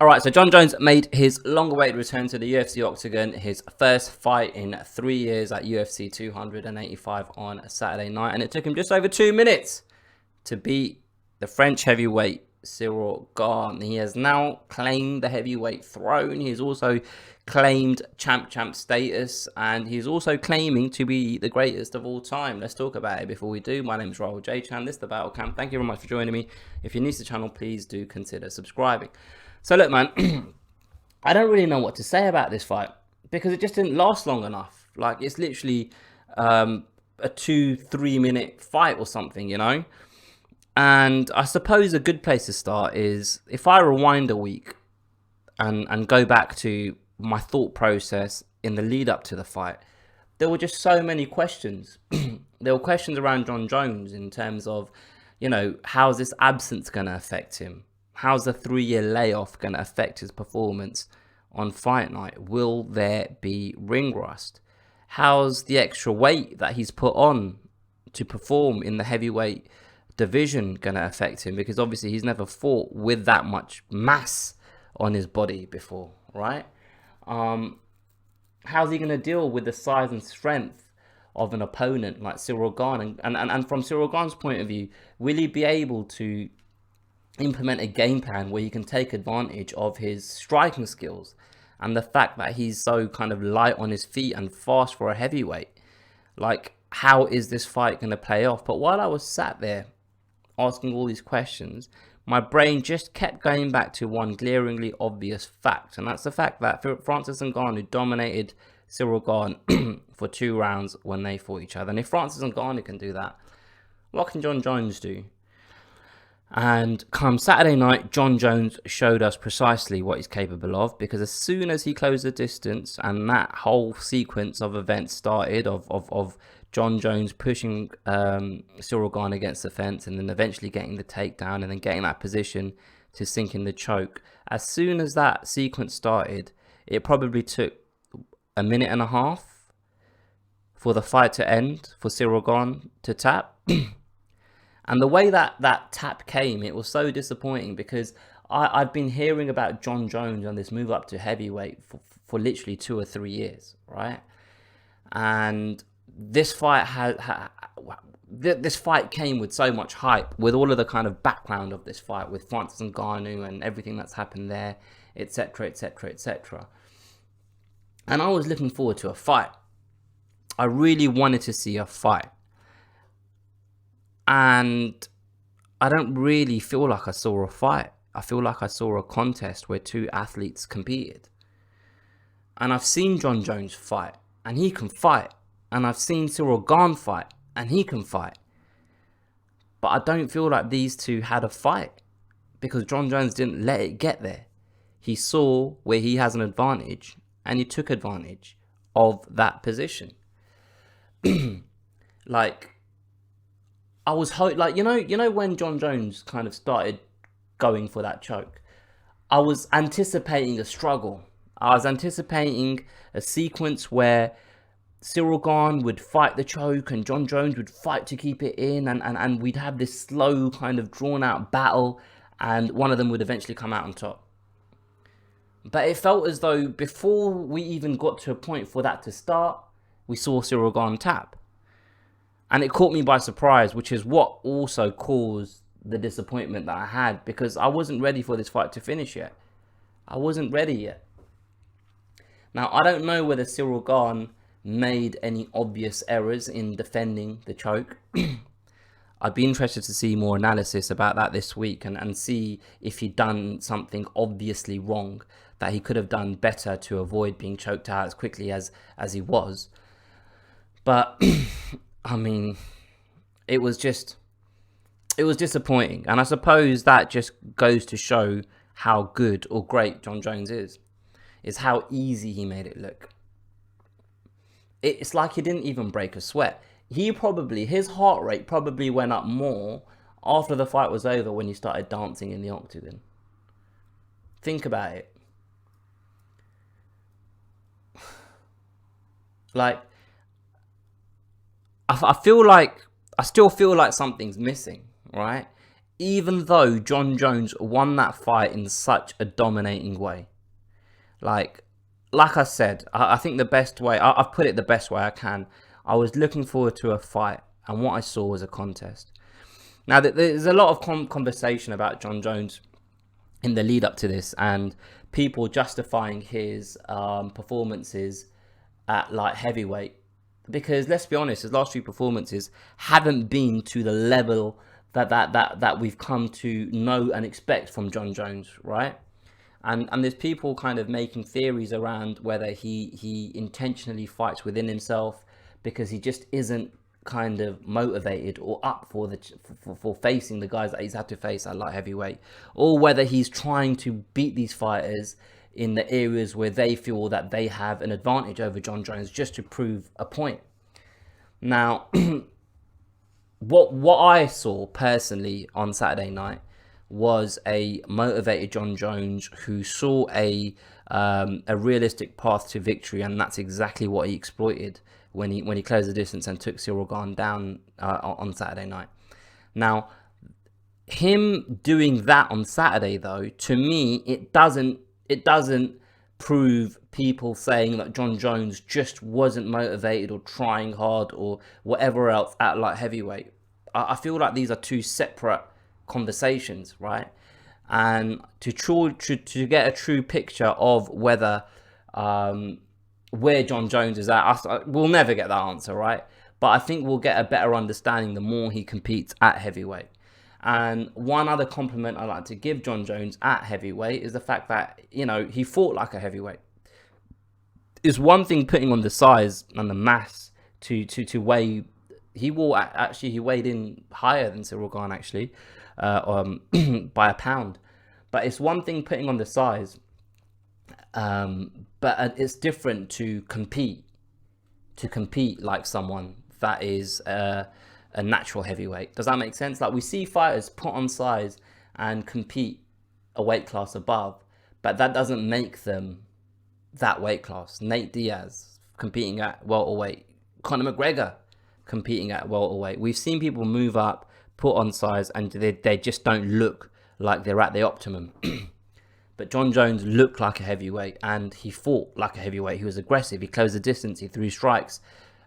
All right, so Jon Jones made his long-awaited return to the UFC octagon, his first fight in 3 years at UFC 285 on a Saturday night, and it took him just over 2 minutes to beat the French heavyweight Ciryl Gane. He has now claimed the heavyweight throne. He has also claimed champ status, and he's also claiming to be the greatest of all time. Let's talk about it. Before we do, my name is Ciryl J-Chan. This is the Battle Camp. Thank you very much for joining me. If you're new to the channel, please do consider subscribing. So look, man, I don't really know what to say about this fight because it just didn't last long enough. Like, it's literally a 2-3 minute fight or something, you know? And I suppose a good place to start is if I rewind a week and go back to my thought process in the lead up to the fight, there were just so many questions. There were questions around Jon Jones in terms of, you know, how's this absence going to affect him? How's the 3-year layoff going to affect his performance on fight night? Will there be ring rust? How's the extra weight that he's put on to perform in the heavyweight division going to affect him? Because obviously he's never fought with that much mass on his body before, right? How's he going to deal with the size and strength of an opponent like Ciryl Gane? And from Ciryl Gane's point of view, will he be able to implement a game plan where he can take advantage of his striking skills and the fact that he's so kind of light on his feet and fast for a heavyweight? Like, how is this fight going to play off? But while I was sat there asking all these questions, my brain just kept going back to one glaringly obvious fact, and that's the fact that Francis Ngannou dominated Ciryl Gane for 2 rounds when they fought each other. And if Francis Ngannou can do that, what can Jon Jones do? And come Saturday night, Jon Jones showed us precisely what he's capable of, because as soon as he closed the distance and that whole sequence of events started of Jon Jones pushing Ciryl Gane against the fence and then eventually getting the takedown and then getting that position to sink in the choke, as soon as that sequence started, it probably took a minute and a half for the fight to end, for Ciryl Gane to tap. And the way that tap came, it was so disappointing, because I've been hearing about Jon Jones and this move up to heavyweight for literally 2 or 3 years, right? And this fight this fight came with so much hype, with all of the kind of background of this fight, with Francis Ngannou and everything that's happened there, etc., etc., etc. And I was looking forward to a fight. I really wanted to see a fight. And I don't really feel like I saw a fight. I feel like I saw a contest where 2 athletes competed. And I've seen Jon Jones fight, and he can fight. And I've seen Ciryl Gane fight, and he can fight. But I don't feel like these two had a fight, because Jon Jones didn't let it get there. He saw where he has an advantage, and he took advantage of that position. Like, I was like, you know when Jon Jones kind of started going for that choke, I was anticipating a struggle. I was anticipating a sequence where Ciryl Gane would fight the choke and Jon Jones would fight to keep it in, and we'd have this slow kind of drawn out battle, and one of them would eventually come out on top. But it felt as though before we even got to a point for that to start, we saw Ciryl Gane tap. And it caught me by surprise, which is what also caused the disappointment that I had, because I wasn't ready for this fight to finish yet. I wasn't ready yet. Now, I don't know whether Ciryl Gane made any obvious errors in defending the choke. I'd be interested to see more analysis about that this week and see if he'd done something obviously wrong that he could have done better to avoid being choked out as quickly as he was. But I mean, it was disappointing. And I suppose that just goes to show how good or great Jon Jones is how easy he made it look. It's like he didn't even break a sweat. His heart rate probably went up more after the fight was over, when he started dancing in the octagon. Think about it. Like, I still feel like something's missing, right? even though John Jones won that fight in such a dominating way. Like, like I said, I think the best way, I've put it the best way I can. I was looking forward to a fight, and what I saw was a contest. Now, there's a lot of conversation about John Jones in the lead up to this, and people justifying his performances at light heavyweight, because let's be honest, his last few performances haven't been to the level that we've come to know and expect from John Jones, right? And there's people kind of making theories around whether he intentionally fights within himself because he just isn't kind of motivated or up for for facing the guys that he's had to face at light heavyweight, or whether he's trying to beat these fighters in the areas where they feel that they have an advantage over John Jones just to prove a point. Now, what I saw personally on Saturday night was a motivated John Jones who saw a realistic path to victory, and that's exactly what he exploited when he closed the distance and took Ciryl Gane down on Saturday night. Now, him doing that on Saturday, though, to me, it doesn't prove people saying that John Jones just wasn't motivated or trying hard or whatever else at light heavyweight. I feel like these are two separate conversations, right? And to get a true picture of whether where John Jones is at, we'll never get that answer, right? But I think we'll get a better understanding the more he competes at heavyweight. And one other compliment I like to give John Jones at heavyweight is the fact that, you know, he fought like a heavyweight. It's one thing putting on the size and the mass to weigh. He weighed in higher than Ciryl Gane, actually, by a pound. But it's one thing putting on the size, but it's different to compete like someone that is a natural heavyweight. Does that make sense? Like, we see fighters put on size and compete a weight class above, but that doesn't make them that weight class. Nate Diaz competing at welterweight, Conor McGregor competing at welterweight. We've seen people move up, put on size, and they just don't look like they're at the optimum. But John Jones looked like a heavyweight, and he fought like a heavyweight. He was aggressive, he closed the distance, he threw strikes,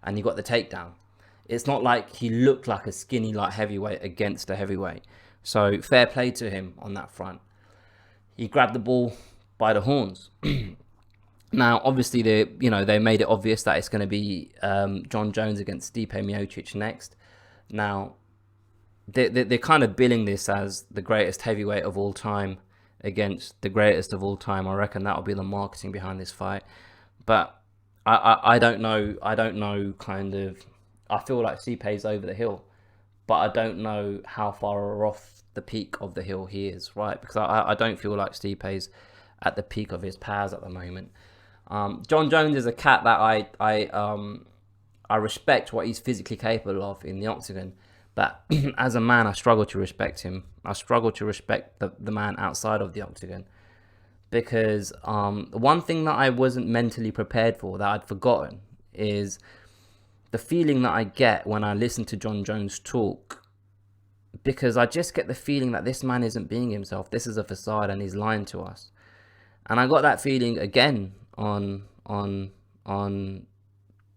and he got the takedown. It's not like he looked like a skinny light heavyweight against a heavyweight. So fair play to him on that front. He grabbed the ball by the horns. Now, obviously, they made it obvious that it's going to be John Jones against Stipe Miocic next. Now, they're kind of billing this as the greatest heavyweight of all time against the greatest of all time. I reckon that'll be the marketing behind this fight. But I don't know. I don't know. Kind of, I feel like Stipe's over the hill, but I don't know how far off the peak of the hill he is, right? Because I don't feel like Stipe's at the peak of his powers at the moment. John Jones is a cat that I respect what he's physically capable of in the octagon, but as a man, I struggle to respect him. I struggle to respect the man outside of the octagon, because one thing that I wasn't mentally prepared for, that I'd forgotten, is the feeling that I get when I listen to John Jones talk, because I just get the feeling that this man isn't being himself. This is a facade, and he's lying to us. And I got that feeling again on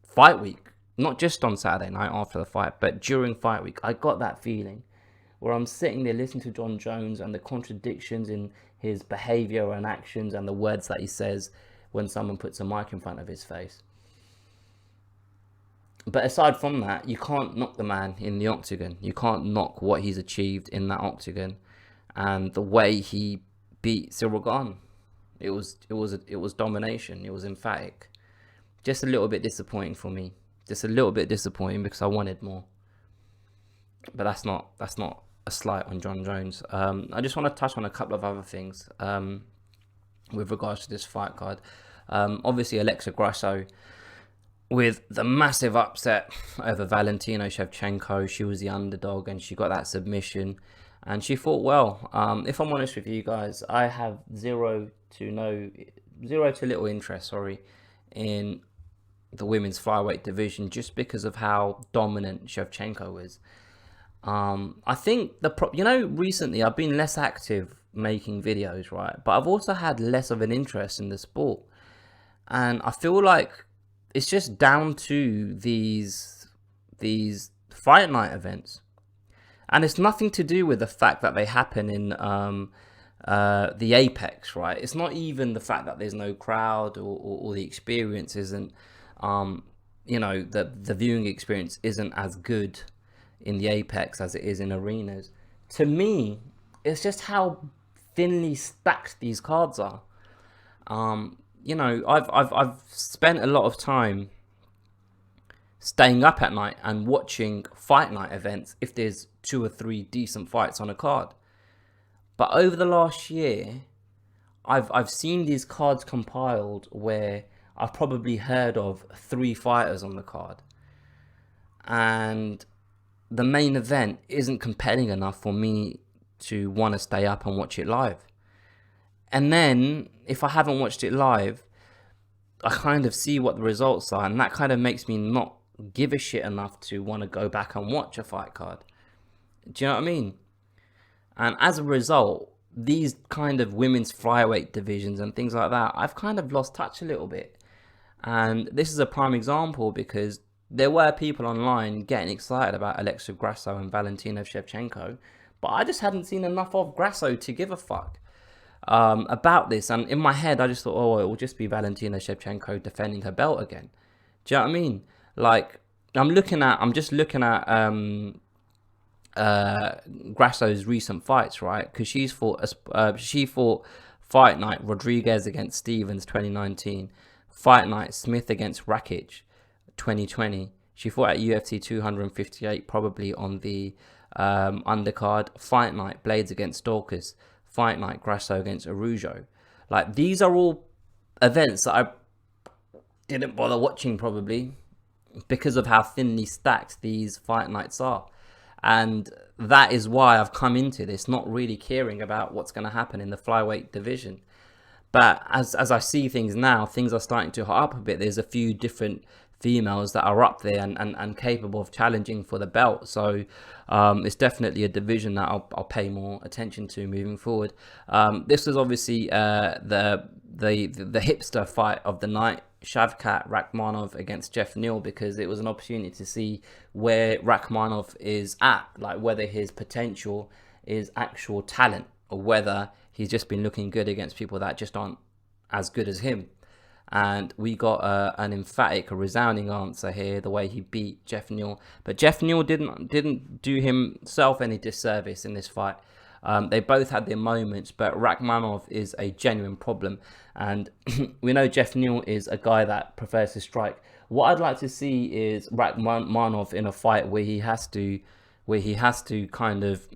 fight week, not just on Saturday night after the fight, but during fight week. I got that feeling where I'm sitting there listening to John Jones and the contradictions in his behavior and actions and the words that he says when someone puts a mic in front of his face. But aside from that, you can't knock the man in the octagon. You can't knock what he's achieved in that octagon and the way he beat Ciryl Gane. It was domination. It was emphatic. Just a little bit disappointing for me. Just a little bit disappointing because I wanted more. But that's not a slight on John Jones. I just want to touch on a couple of other things with regards to this fight card. Obviously, Alexa Grasso with the massive upset over Valentina Shevchenko. She was the underdog and she got that submission. And she fought well. If I'm honest with you guys, I have zero to little interest, in the women's flyweight division, just because of how dominant Shevchenko is. I think recently I've been less active making videos, right? But I've also had less of an interest in the sport. And I feel like it's just down to these fight night events. And it's nothing to do with the fact that they happen in the Apex, right? It's not even the fact that there's no crowd, or the experience isn't, the viewing experience isn't as good in the Apex as it is in arenas. To me, it's just how thinly stacked these cards are. I've spent a lot of time staying up at night and watching fight night events if there's 2 or 3 decent fights on a card. But over the last year, I've seen these cards compiled where I've probably heard of 3 fighters on the card, and the main event isn't compelling enough for me to want to stay up and watch it live. And then if I haven't watched it live, I kind of see what the results are, and that kind of makes me not give a shit enough to want to go back and watch a fight card. Do you know what I mean? And as a result, these kind of women's flyweight divisions and things like that, I've kind of lost touch a little bit. And this is a prime example, because there were people online getting excited about Alexa Grasso and Valentina Shevchenko, but I just hadn't seen enough of Grasso to give a fuck about this. And in my head, I just thought, oh, it will just be Valentina Shevchenko defending her belt again. Do you know what I mean? Like, I'm just looking at Grasso's recent fights, right? Because she fought Fight Night Rodriguez against Stevens 2019, Fight Night Smith against Rakic 2020. She fought at UFC 258, probably on the undercard. Fight Night Blades against Dorcas, Fight Night Grasso against Araujo. Like, these are all events that I didn't bother watching, probably because of how thinly stacked these fight nights are. And that is why I've come into this not really caring about what's going to happen in the flyweight division. But as I see things now, things are starting to hot up a bit. There's a few different females that are up there and capable of challenging for the belt. So it's definitely a division that I'll pay more attention to moving forward. This was obviously the hipster fight of the night, Shavkat Rakhmonov against Jeff Neal, because it was an opportunity to see where Rakhmonov is at, like whether his potential is actual talent or whether he's just been looking good against people that just aren't as good as him. And we got an emphatic, a resounding answer here, the way he beat Jeff Neal. But Jeff Neal didn't do himself any disservice in this fight. They both had their moments, but Rakhmonov is a genuine problem. And we know Jeff Neal is a guy that prefers to strike. What I'd like to see is Rakhmonov in a fight where he has to kind of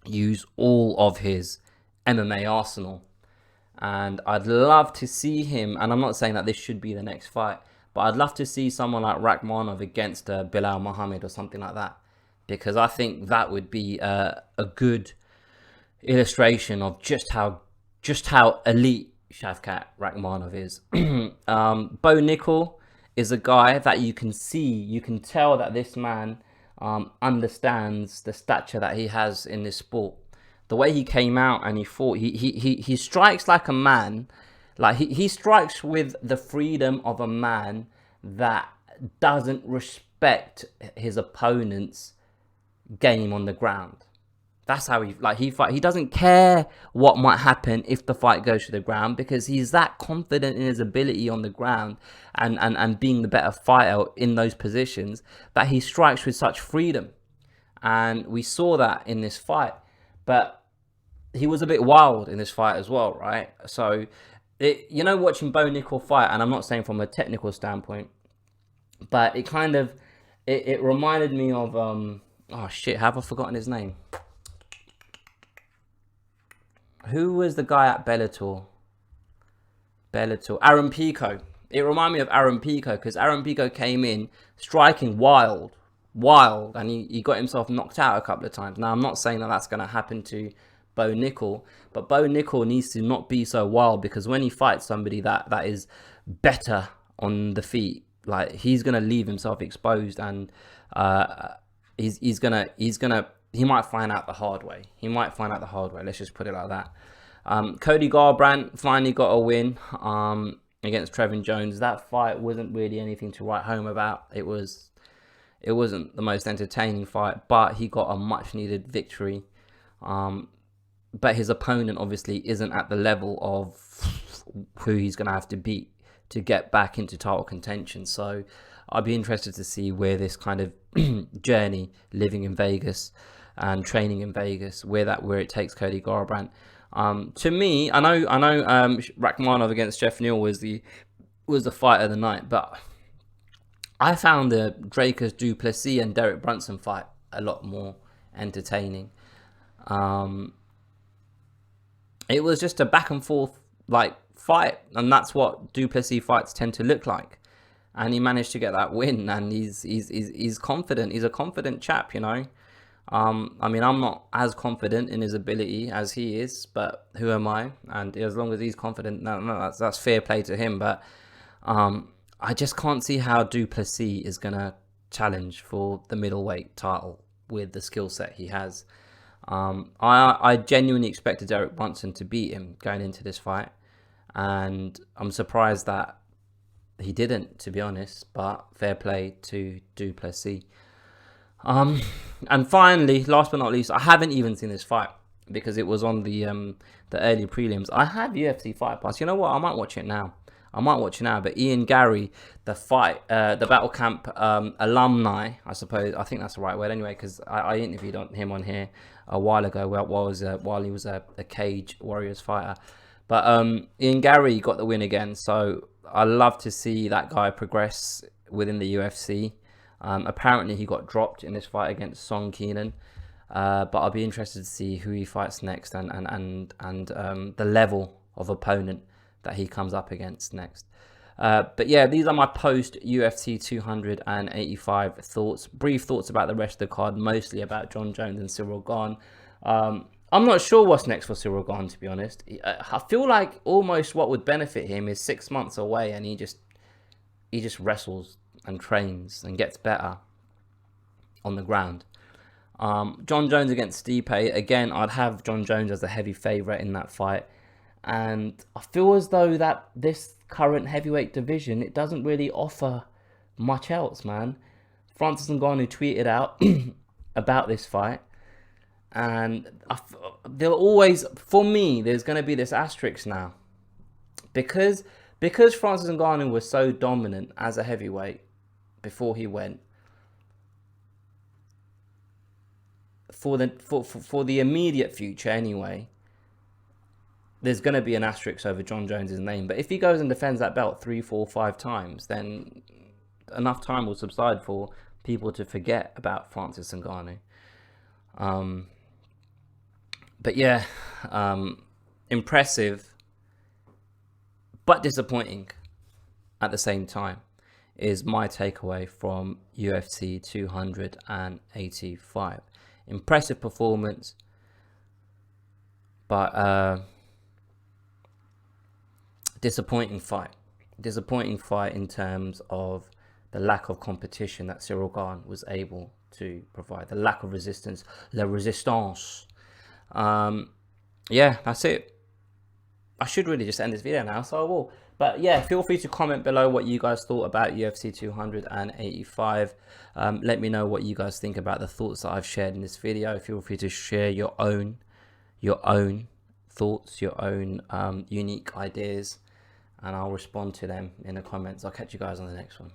use all of his MMA arsenal. And I'd love to see him, and I'm not saying that this should be the next fight, but I'd love to see someone like Rakhmonov against Bilal Muhammad or something like that, because I think that would be a good illustration of just how elite Shavkat Rakhmonov is. Bo Nickel is a guy that you can tell that this man understands the stature that he has in this sport. The way he came out and he fought, he strikes like a man. Like he strikes with the freedom of a man that doesn't respect his opponent's game on the ground. That's how he fight. He doesn't care what might happen if the fight goes to the ground, because he's that confident in his ability on the ground and being the better fighter in those positions that he strikes with such freedom. And we saw that in this fight. But he was a bit wild in this fight as well, right? So, watching Bo Nickel fight, and I'm not saying from a technical standpoint, but it kind of, it reminded me of, oh shit, have I forgotten his name? Who was the guy at Bellator? Aaron Pico. It reminded me of Aaron Pico, because Aaron Pico came in striking wild, and he got himself knocked out a couple of times. Now, I'm not saying that that's going to happen to Bo Nickel, but Bo Nickel needs to not be so wild, because when he fights somebody that is better on the feet, like, he's going to leave himself exposed. And he might find out the hard way. He might find out the hard way. Let's just put it like that. Cody Garbrandt finally got a win against Trevin Jones. That fight wasn't really anything to write home about. It wasn't the most entertaining fight, but he got a much needed victory. But his opponent obviously isn't at the level of who he's going to have to beat to get back into title contention. So I'd be interested to see where this kind of journey, living in Vegas and training in Vegas, where it takes Cody Garbrandt. To me, I know Rachmanov against Jeff Neal was the fight of the night, but I found the Dracus du Plessis and Derek Brunson fight a lot more entertaining. It was just a back and forth like fight, and that's what du Plessis fights tend to look like. And he managed to get that win, and he's confident. He's a confident chap, you know. I mean, I'm not as confident in his ability as he is, but who am I? And as long as he's confident, no, that's fair play to him. But I just can't see how du Plessis is gonna challenge for the middleweight title with the skill set he has. I genuinely expected Derek Brunson to beat him going into this fight, and I'm surprised that he didn't, to be honest. But fair play to du Plessis. And finally, last but not least, I haven't even seen this fight because it was on the early prelims. I have UFC Fight Pass. You know what? I might watch it now. But Ian Gary, the Battle Camp alumni, I suppose. I think that's the right word anyway, because I interviewed him on here a while ago while he was a Cage Warriors fighter. But Ian Gary got the win again. So I love to see that guy progress within the UFC. Apparently he got dropped in this fight against Song Keenan, but I'll be interested to see who he fights next and the level of opponent that he comes up against next. But yeah, these are my post UFC 285 thoughts. Brief thoughts about the rest of the card, mostly about Jon Jones and Ciryl Gane. I'm not sure what's next for Ciryl Gane, to be honest. I feel like almost what would benefit him is 6 months away and he just wrestles and trains and gets better on the ground. Jon Jones against Stipe, again, I'd have Jon Jones as the heavy favourite in that fight. And I feel as though that this current heavyweight division, it doesn't really offer much else, man. Francis Ngannou tweeted out about this fight. And there'll always, for me, there's going to be this asterisk now. Because Francis Ngannou was so dominant as a heavyweight before he went, for the immediate future anyway, there's going to be an asterisk over Jon Jones's name. But if he goes and defends that belt 3, 4, 5 times, then enough time will subside for people to forget about Francis Ngannou. But yeah, impressive, but disappointing at the same time is my takeaway from UFC 285. Impressive performance, but disappointing fight in terms of the lack of competition that Ciryl Gane was able to provide, the lack of resistance, la resistance. Yeah, that's it. I should really just end this video now, so I will. But yeah, feel free to comment below what you guys thought about UFC 285. Let me know what you guys think about the thoughts that I've shared in this video. Feel free to share your own thoughts, your own unique ideas, and I'll respond to them in the comments. I'll catch you guys on the next one.